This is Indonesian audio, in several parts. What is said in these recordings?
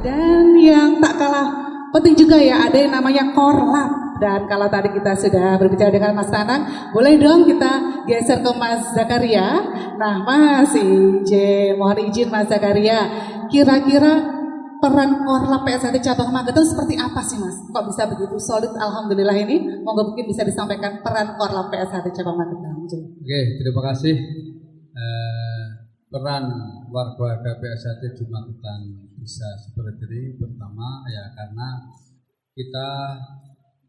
Dan yang tak kalah penting juga ya, ada yang namanya korlap. Dan kalau tadi kita sudah berbicara dengan Mas Tanang, boleh dong kita geser ke Mas Zakaria. Nah Mas IJ, mohon izin Mas Zakaria, kira-kira peran korlap PSHT cabang Magetan seperti apa sih Mas? Kok bisa begitu solid alhamdulillah ini? Monggo mungkin bisa disampaikan peran korlap PSHT cabang Magetan. Oke, terima kasih. Peran warga PSHT di Magetan bisa seperti ini, pertama ya karena kita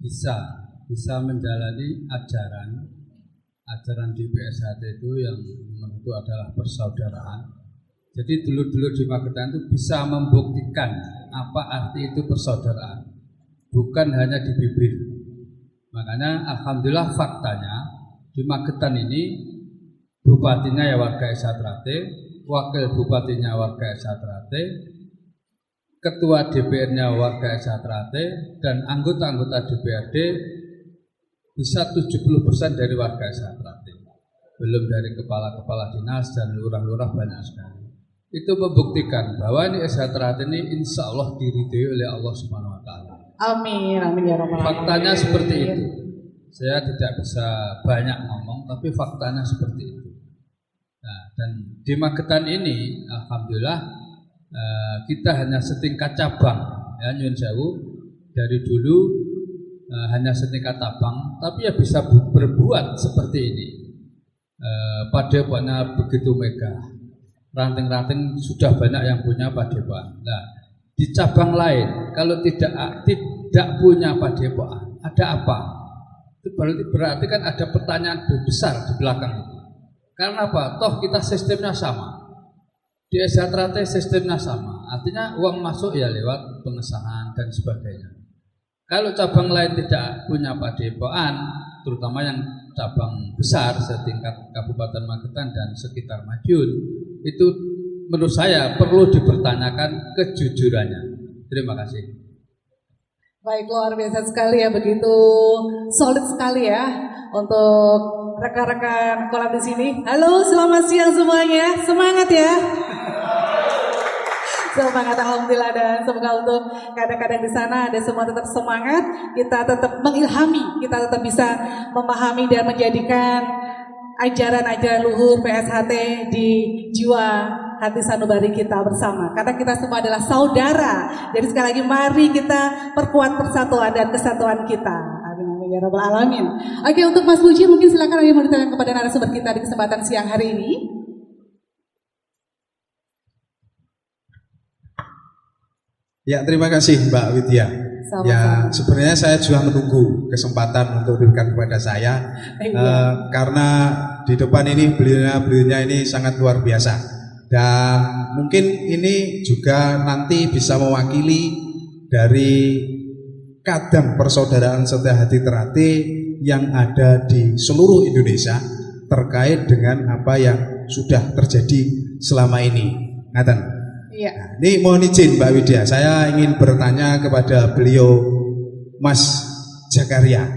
bisa menjalani ajaran di PSHT itu yang menurutku adalah persaudaraan. Jadi dulu-dulu di Magetan itu bisa membuktikan apa arti itu persaudaraan, bukan hanya di bibir. Makanya alhamdulillah faktanya di Magetan ini bupatinya ya warga Esatrate, wakil bupatinya warga Esatrate, ketua DPR-nya warga Esatrate, dan anggota-anggota DPRD bisa 70% dari warga Esatrate. Belum dari kepala-kepala dinas dan lurah-lurah banyak sekali. Itu membuktikan bahwa ini Esatrate ini insya Allah diridhoi oleh Allah Subhanahu Wa Taala. Amin, amin ya Rabbal Alamin. Faktanya seperti itu. Saya tidak bisa banyak ngomong, tapi faktanya seperti itu. Nah, dan di Magetan ini, alhamdulillah kita hanya setingkat cabang, ya nyuwun sewu, dari dulu hanya setingkat cabang, tapi ya bisa berbuat seperti ini. Padepokannya begitu megah, ranting-ranting sudah banyak yang punya padepokan. Nah, di cabang lain kalau tidak punya padepokan, ada apa? Itu berarti kan ada pertanyaan besar di belakang itu. Karena apa? Toh kita sistemnya sama. Di Esatrate sistemnya sama, artinya uang masuk ya lewat pengesahan dan sebagainya. Kalau cabang lain tidak punya padepokan, terutama yang cabang besar setingkat Kabupaten Magetan dan sekitar Madiun, itu menurut saya perlu dipertanyakan kejujurannya. Terima kasih. Baik, luar biasa sekali ya, begitu solid sekali ya untuk rekan-rekan kolam di sini. Halo, selamat siang semuanya, semangat ya. Semangat alhamdulillah, dan semoga untuk kadang-kadang di sana ada semua tetap semangat, kita tetap mengilhami, kita tetap bisa memahami dan menjadikan ajaran-ajaran luhur PSHT di jiwa hati sanubari kita bersama. Karena kita semua adalah saudara. Jadi sekali lagi mari kita perkuat persatuan dan kesatuan kita. Amin ya Rabbal Alamin. Oke, untuk Mas Puji mungkin silakan yang mau ditanyakan kepada narasumber kita di kesempatan siang hari ini. Ya, terima kasih Mbak Widya. Sama-sama. Ya, sebenarnya saya juga menunggu kesempatan untuk diberikan kepada saya karena di depan ini beliaunya ini sangat luar biasa, dan mungkin ini juga nanti bisa mewakili dari kadang persaudaraan Setia Hati Terate yang ada di seluruh Indonesia terkait dengan apa yang sudah terjadi selama ini. Ngaten. Iya. Nah, ini mohon izin Mbak Widya, saya ingin bertanya kepada beliau Mas Zakaria.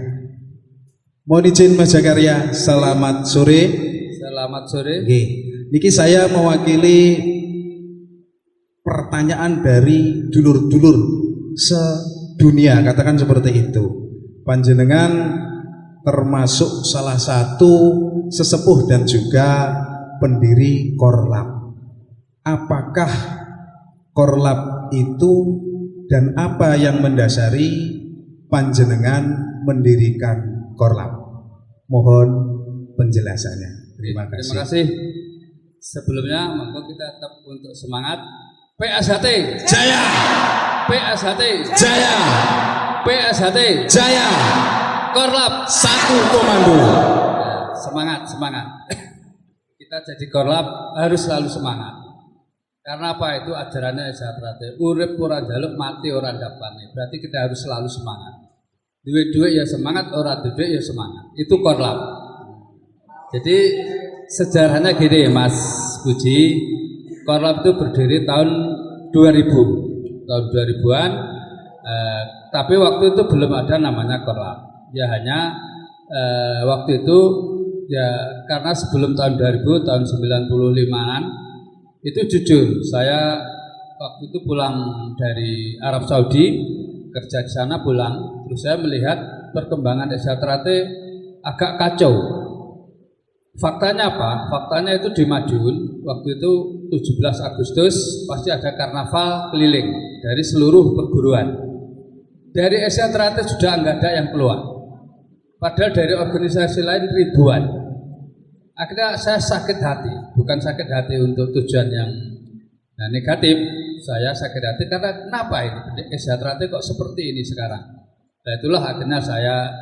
Mohon izin Mas Zakaria, selamat sore. Selamat sore. Oke. Niki saya mewakili pertanyaan dari dulur-dulur sedunia, katakan seperti itu. Panjenengan termasuk salah satu sesepuh dan juga pendiri Korlap. Apakah Korlap itu dan apa yang mendasari panjenengan mendirikan Korlap? Mohon penjelasannya. Terima kasih. Terima kasih. Sebelumnya monggo kita tetap untuk semangat. PSHT Jaya! PSHT Jaya! PSHT Jaya! Korlap Satu komando. semangat. Kita jadi Korlap harus selalu semangat. Karena apa? Itu ajarannya Esatrate. Urip ora njaluk, mati ora ndapane. Berarti kita harus selalu semangat. Duwe-duwe ya semangat, ora duwe ya semangat. Itu Korlap. Jadi sejarahnya gini Mas Puji, Korlap itu berdiri tahun 2000, tahun 2000-an. Tapi waktu itu belum ada namanya Korlap. Ya hanya waktu itu ya karena sebelum tahun 2000, tahun 95-an itu jujur saya waktu itu pulang dari Arab Saudi, kerja di sana pulang, terus saya melihat perkembangan Eksatrate agak kacau. Faktanya apa? Faktanya itu di Madiun, waktu itu 17 Agustus pasti ada karnaval keliling dari seluruh perguruan. Dari Eksatrate sudah nggak ada yang keluar. Padahal dari organisasi lain ribuan. Akhirnya saya sakit hati, bukan sakit hati untuk tujuan yang negatif. Saya sakit hati karena kenapa ini Eksatrate kok seperti ini sekarang. Nah itulah akhirnya saya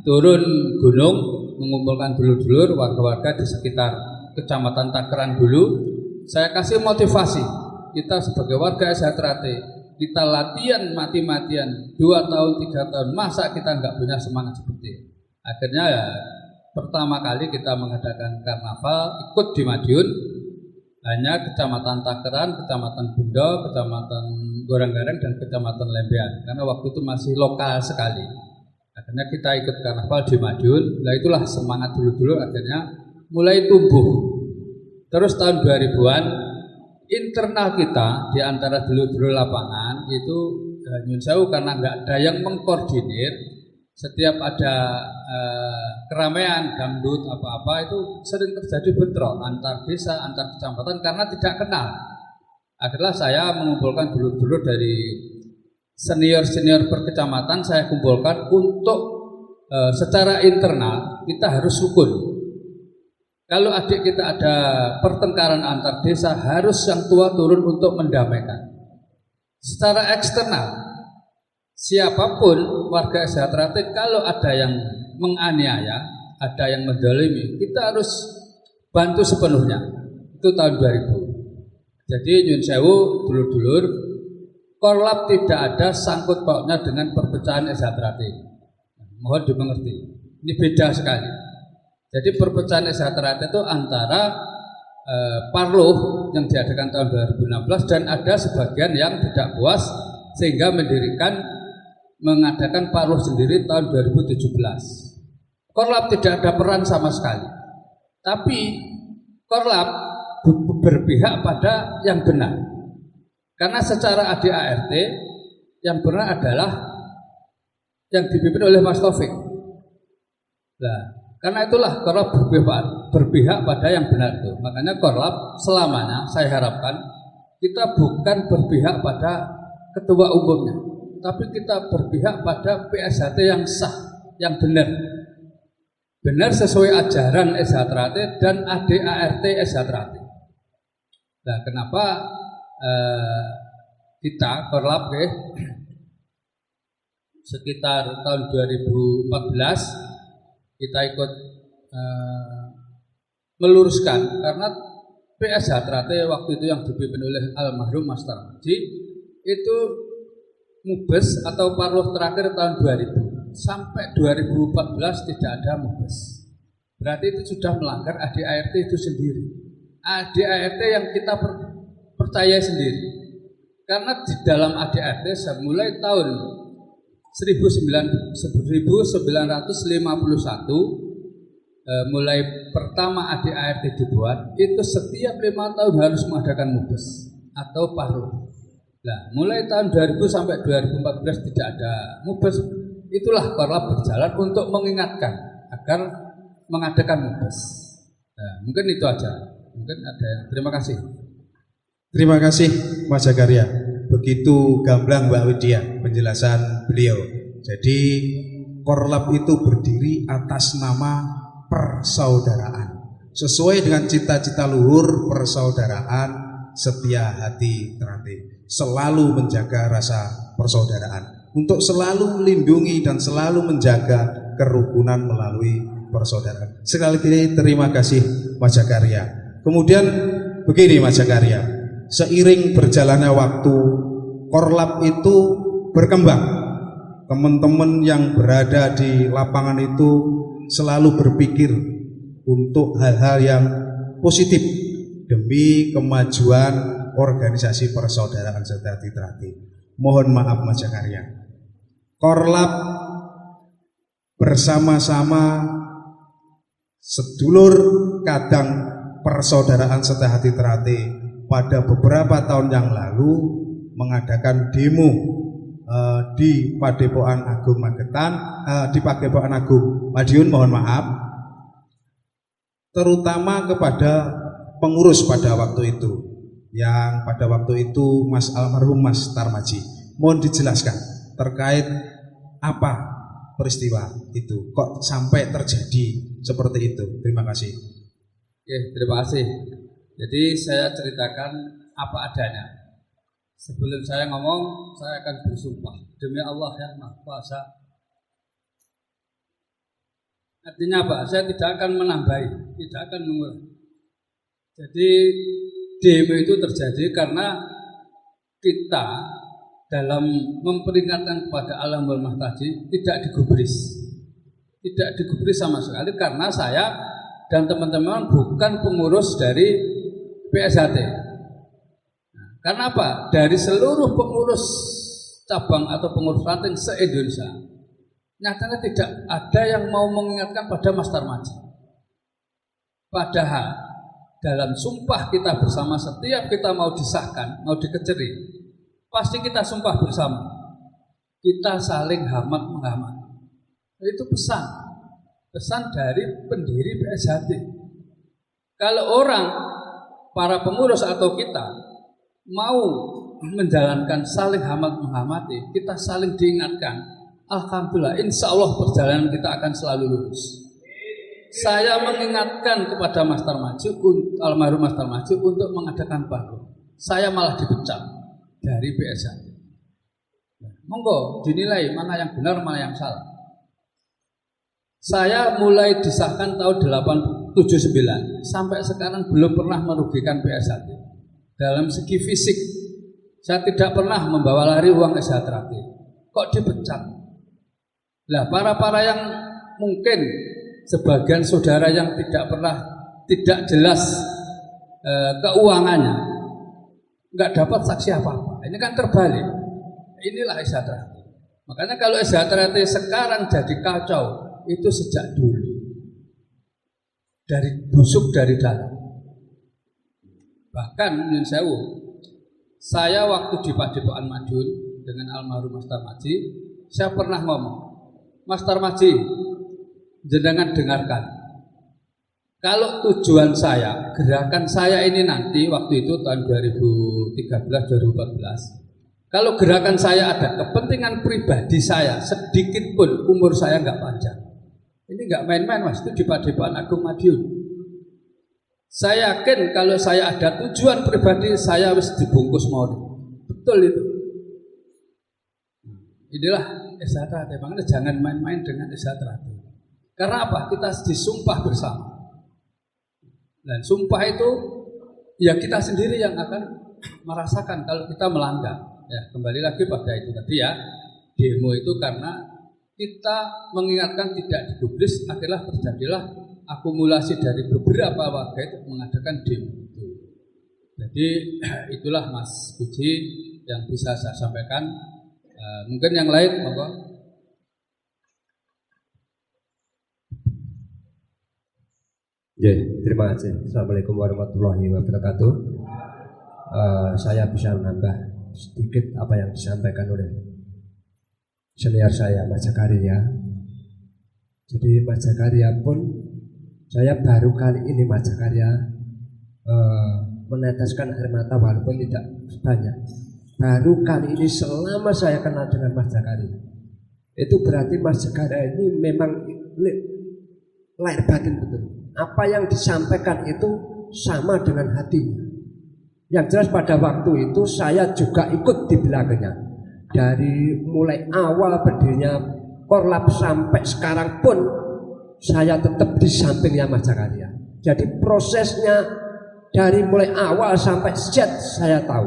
turun gunung mengumpulkan dulur-dulur warga-warga di sekitar Kecamatan Takeran dulu. Saya kasih motivasi, kita sebagai warga Eksatrate, kita latihan mati-matian 2 tahun, 3 tahun, masa kita nggak punya semangat seperti itu. Akhirnya ya pertama kali kita mengadakan karnaval ikut di Madiun, hanya Kecamatan Takeran, Kecamatan Bendo, Kecamatan Goranggareng dan Kecamatan Lembean, karena waktu itu masih lokal sekali. Akhirnya kita ikut karnaval di Madiun. Nah itulah semangat dulu-dulu akhirnya mulai tumbuh. Terus tahun 2000-an internal kita di antara dulu-dulu lapangan itu nyun sewu karena nggak ada yang mengkoordinir. Setiap ada keramaian dangdut apa-apa itu sering terjadi bentrok antar desa, antar kecamatan karena tidak kenal. Akhirnya saya mengumpulkan dulur-dulur dari senior-senior per kecamatan, saya kumpulkan untuk secara internal kita harus rukun. Kalau adik kita ada pertengkaran antar desa, harus yang tua turun untuk mendamaikan. Secara eksternal, siapapun warga Eksatrate kalau ada yang menganiaya, ada yang menzalimi, kita harus bantu sepenuhnya. Itu tahun 2000. Jadi nyun sewu dulur-dulur, Korlap tidak ada sangkut pautnya dengan perpecahan Eksatrate. Mohon dimengerti. Ini beda sekali. Jadi perpecahan Eksatrate itu antara Parluh yang diadakan tahun 2016 dan ada sebagian yang tidak puas sehingga mengadakan Parluh sendiri tahun 2017. Korlap tidak ada peran sama sekali. Tapi Korlap berpihak pada yang benar. Karena secara ADART yang benar adalah yang dipimpin oleh Mas Taufik. Nah, karena itulah Korlap berpihak pada yang benar itu. Makanya Korlap selamanya saya harapkan kita bukan berpihak pada ketua umumnya, tapi kita berpihak pada PSHT yang sah, yang benar. Benar sesuai ajaran Eksatrate dan ADART Eksatrate. Nah, kenapa kita Korlap sekitar tahun 2014 kita ikut meluruskan karena PS Eksatrate waktu itu yang dipimpin oleh almarhum Mas Tarmizi itu mubes atau Parluh terakhir tahun 2000 sampai 2014 tidak ada mubes. Berarti itu sudah melanggar ADART itu sendiri. ADART yang kita percaya sendiri. Karena di dalam ADART mulai tahun 1951 mulai pertama ADART dibuat itu setiap 5 tahun harus mengadakan mubes atau Parluh. Nah, mulai tahun 2000 sampai 2014 tidak ada mubes. Itulah Korlap berjalan untuk mengingatkan agar mengadakan mubes. Nah, mungkin itu aja. Mungkin ada. Terima kasih. Terima kasih Mas Zakaria. Begitu gamblang Mbak Widya penjelasan beliau. Jadi Korlap itu berdiri atas nama persaudaraan. Sesuai dengan cita-cita luhur persaudaraan, setia hati terhati. Selalu menjaga rasa persaudaraan. Untuk selalu melindungi dan selalu menjaga kerukunan melalui persaudaraan. Sekali lagi terima kasih Mas Zakaria. Kemudian begini Mas Zakaria. Seiring berjalannya waktu, Korlap itu berkembang. Teman-teman yang berada di lapangan itu selalu berpikir untuk hal-hal yang positif demi kemajuan organisasi persaudaraan sejati terhati. Mohon maaf Mas Zakaria. Korlap bersama-sama sedulur kadang persaudaraan sejati terhati pada beberapa tahun yang lalu mengadakan demo di Padepokan Agung Magetan, di Padepokan Agung Madiun, mohon maaf, terutama kepada pengurus pada waktu itu, yang pada waktu itu Mas almarhum Mas Tarmaji. Mohon dijelaskan terkait apa peristiwa itu, kok sampai terjadi seperti itu. Terima kasih. Oke, terima kasih. Jadi saya ceritakan apa adanya. Sebelum saya ngomong, saya akan bersumpah demi Allah yang Maha Kuasa. Artinya apa? Saya tidak akan menambahi, tidak akan mengurangi. Jadi demo itu terjadi karena kita dalam memperingatkan kepada alamul mahtaji tidak digubris, tidak digubris sama sekali, karena saya dan teman-teman bukan pengurus dari PSHT. Karena apa? Dari seluruh pengurus cabang atau pengurus ranting se-Indonesia, nyatanya tidak ada yang mau mengingatkan pada Mas Tarmaji. Padahal dalam sumpah kita bersama, setiap kita mau disahkan, mau dikeceri, pasti kita sumpah bersama. Kita saling hamad menghamad. Itu pesan dari pendiri PSHT. Kalau orang, para pengurus atau kita mau menjalankan saling hamad menghormati, kita saling diingatkan. Alhamdulillah, insya Allah perjalanan kita akan selalu lurus. Saya mengingatkan kepada Mas Tarmaji, almarhum Mas Tarmaji, untuk mengadakan baru. Saya malah dipecat dari PSHT. Monggo dinilai mana yang benar, mana yang salah. Saya mulai disahkan tahun 1979 sampai sekarang belum pernah merugikan PSHT. Dalam segi fisik, saya tidak pernah membawa lari uang SHT. Kok dipecat? Nah, para yang mungkin sebagian saudara yang tidak jelas keuangannya, nggak dapat saksi apa-apa. Ini kan terbalik. Inilah SHT. Makanya kalau SHT sekarang jadi kacau, itu sejak dulu. Dari busuk dari dalam. Bahkan Nyun Sewu, saya waktu di Padepokan Madiun dengan almarhum Mas Tarmaji, saya pernah ngomong, Mas Tarmaji, jenengan dengarkan. Kalau tujuan saya, gerakan saya ini nanti waktu itu tahun 2013-2014, kalau gerakan saya ada kepentingan pribadi saya, sedikit pun umur saya nggak panjang. Ini nggak main-main Mas, itu di Padepokan Agung Madiun. Saya yakin kalau saya ada tujuan pribadi, saya harus dibungkus mori. Betul itu. Inilah SHT. Makanya jangan main-main dengan SHT. Karena apa? Kita disumpah bersama. Dan sumpah itu ya kita sendiri yang akan merasakan kalau kita melanggar. Ya, kembali lagi pada itu tadi ya. Demo itu karena kita mengingatkan tidak digubris, akhirnya terjadilah akumulasi dari beberapa warga itu mengadakan demo itu. Jadi itulah Mas Puji yang bisa saya sampaikan. Mungkin yang lain, monggo. Ya, terima kasih. Assalamualaikum warahmatullahi wabarakatuh. Saya bisa menambah sedikit apa yang disampaikan oleh senior saya Mas Zakaria. Jadi Mas Zakaria pun, saya baru kali ini Mas Zakaria meneteskan air mata walaupun tidak banyak. Baru kali ini selama saya kenal dengan Mas Zakaria. Itu berarti Mas Zakaria ini memang lahir batin betul. Apa yang disampaikan itu sama dengan hatinya. Yang jelas pada waktu itu saya juga ikut di belakangnya. Dari mulai awal berdirinya Korlap sampai sekarang pun saya tetap di sampingnya Mas Zakaria. Jadi prosesnya dari mulai awal sampai Z saya tahu.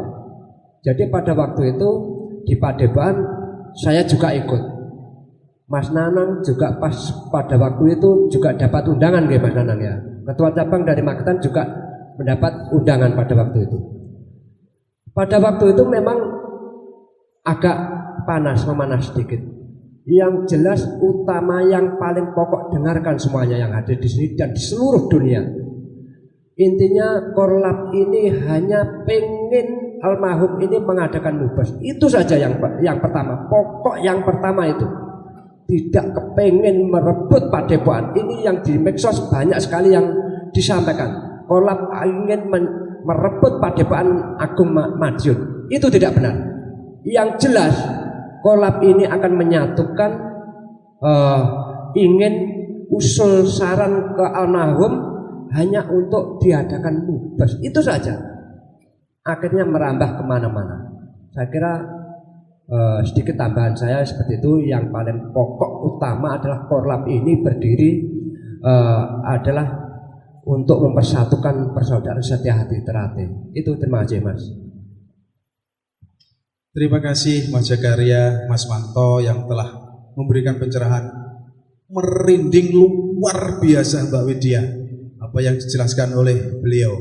Jadi pada waktu itu di Padepokan saya juga ikut. Mas Nanang juga pas pada waktu itu juga dapat undangan ya Mas Nanang ya. Ketua cabang dari Magetan juga mendapat undangan pada waktu itu. Pada waktu itu memang agak memanas sedikit. Yang jelas utama yang paling pokok, dengarkan semuanya yang hadir di sini dan di seluruh dunia. Intinya korlap ini hanya pengen almarhum ini mengadakan mubas. Itu saja yang pertama. Pokok yang pertama itu. Tidak kepengen merebut padepokan. Ini yang di medsos banyak sekali yang disampaikan. Korlap ingin merebut padepokan Agung Madiun. Itu tidak benar. Yang jelas korlap ini akan menyatukan ingin usul saran ke almarhum hanya untuk diadakan mubas, itu saja. Akhirnya merambah kemana-mana. Saya kira sedikit tambahan saya seperti itu. Yang paling pokok utama adalah korlap ini berdiri adalah untuk mempersatukan persaudaraan Setia-Hati Ternate. Itu, terima kasih Mas. Terima kasih Mas Jagaria, Mas Manto yang telah memberikan pencerahan merinding luar biasa Mbak Widya apa yang dijelaskan oleh beliau.